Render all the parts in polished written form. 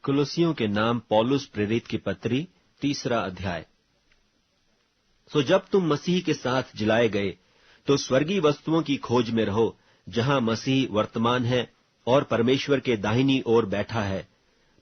कुलुसियों के नाम पौलुस प्रेरित की पत्री 3 अध्याय। सो जब तुम मसीह के साथ जिलाए गए तो स्वर्गीय वस्तुओं की खोज में रहो, जहां मसीह वर्तमान है और परमेश्वर के दाहिनी ओर बैठा है।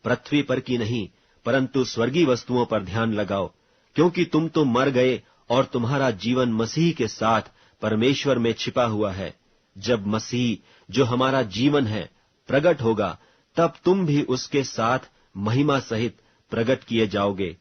पृथ्वी पर की नहीं, परंतु स्वर्गीय वस्तुओं पर ध्यान लगाओ, क्योंकि तुम तो मर गए और तुम्हारा जीवन मसीह के साथ परमेश्वर में छिपा हुआ है। जब मसीह, जो हमारा जीवन है, प्रकट होगा, तब तुम भी उसके साथ महिमा सहित प्रकट किए जाओगे।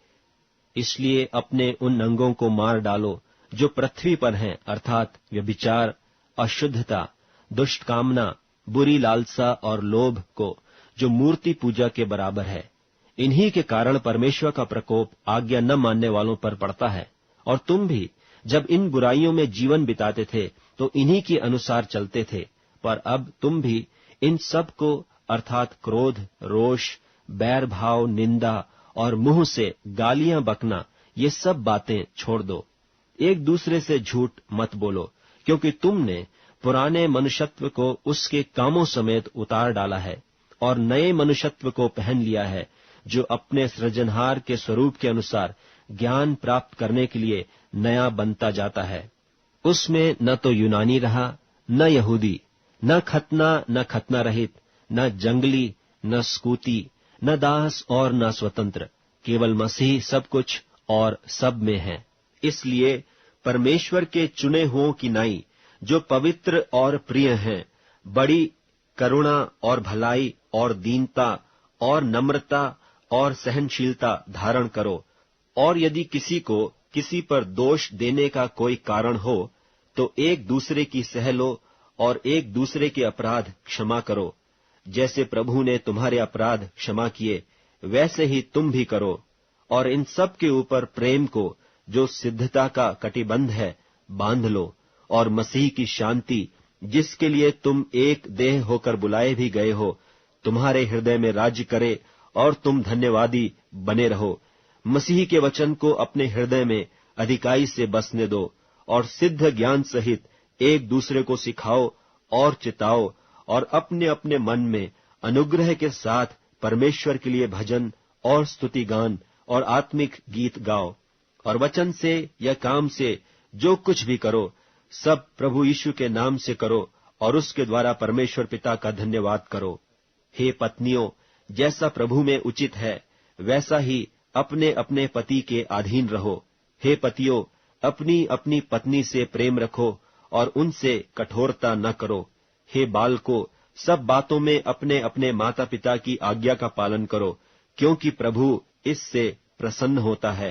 इसलिए अपने उन अंगों को मार डालो जो पृथ्वी पर हैं, अर्थात व्यभिचार, अशुद्धता, दुष्ट कामना, बुरी लालसा और लोभ को, जो मूर्ति पूजा के बराबर है। इन्हीं के कारण परमेश्वर का प्रकोप आज्ञा न मानने वालों पर पड़ता है। और तुम भी जब इन बुराइयों में जीवन बिताते थे तो इन्हीं के अनुसार चलते थे, पर अब तुम भी इन सब को, अर्थात क्रोध, रोष, बैर भाव, निंदा और मुंह से गालियां बकना, ये सब बातें छोड़ दो। एक दूसरे से झूठ मत बोलो, क्योंकि तुमने पुराने मनुष्यत्व को उसके कामों समेत उतार डाला है और नए मनुष्यत्व को पहन लिया है, जो अपने सृजनहार के स्वरूप के अनुसार ज्ञान प्राप्त करने के लिए नया बनता जाता है। उसमें न तो यूनानी रहा, न यहूदी, न खतना रहित, न जंगली, न स्कूती, न दास और न स्वतंत्र, केवल मसीह सब कुछ और सब में है। इसलिए परमेश्वर के चुने हुओं की नाई, जो पवित्र और प्रिय हैं, बड़ी करुणा और भलाई और दीनता और नम्रता और सहनशीलता धारण करो। और यदि किसी को किसी पर दोष देने का कोई कारण हो, तो एक दूसरे की सह लो और एक दूसरे के अपराध क्षमा करो। जैसे प्रभु ने तुम्हारे अपराध क्षमा किए, वैसे ही तुम भी करो। और इन सब के ऊपर प्रेम को, जो सिद्धता का कटिबंध है, बांध लो। और मसीह की शांति, जिसके लिए तुम एक देह होकर बुलाए भी गए हो, तुम्हारे हृदय में राज्य करे और तुम धन्यवादी बने रहो। मसीह के वचन को अपने हृदय में अधिकाई से बसने दो और सिद्ध ज्ञान सहित एक दूसरे को सिखाओ और चिताओ, और अपने अपने मन में अनुग्रह के साथ परमेश्वर के लिए भजन और स्तुति गान और आत्मिक गीत गाओ। और वचन से या काम से जो कुछ भी करो, सब प्रभु यीशु के नाम से करो और उसके द्वारा परमेश्वर पिता का धन्यवाद करो। हे पत्नियों, जैसा प्रभु में उचित है, वैसा ही अपने अपने पति के अधीन रहो। हे पतियों, अपनी अपनी पत्नी से प्रेम रखो और उनसे कठोरता न करो। हे बालकों, सब बातों में अपने अपने माता पिता की आज्ञा का पालन करो, क्योंकि प्रभु इससे प्रसन्न होता है।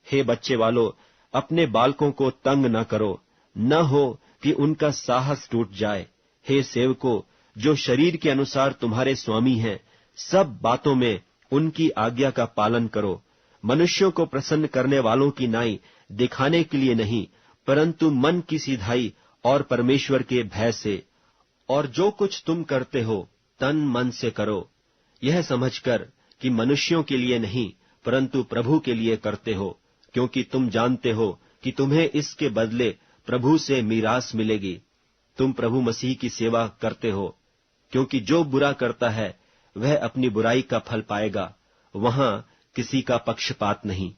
हे बच्चे वालों, अपने बालकों को तंग न करो, न हो कि उनका साहस टूट जाए। हे सेवकों, जो शरीर के अनुसार तुम्हारे स्वामी हैं, सब बातों में उनकी आज्ञा का पालन करो, मनुष्यों को प्रसन्न करने वालों की नाई दिखाने के लिए नहीं, परंतु मन की सीधाई और परमेश्वर के भय से। और जो कुछ तुम करते हो, तन मन से करो, यह समझकर कि मनुष्यों के लिए नहीं, परंतु प्रभु के लिए करते हो, क्योंकि तुम जानते हो कि तुम्हें इसके बदले प्रभु से मीरास मिलेगी। तुम प्रभु मसीह की सेवा करते हो, क्योंकि जो बुरा करता है वह अपनी बुराई का फल पाएगा, वहां किसी का पक्षपात नहीं।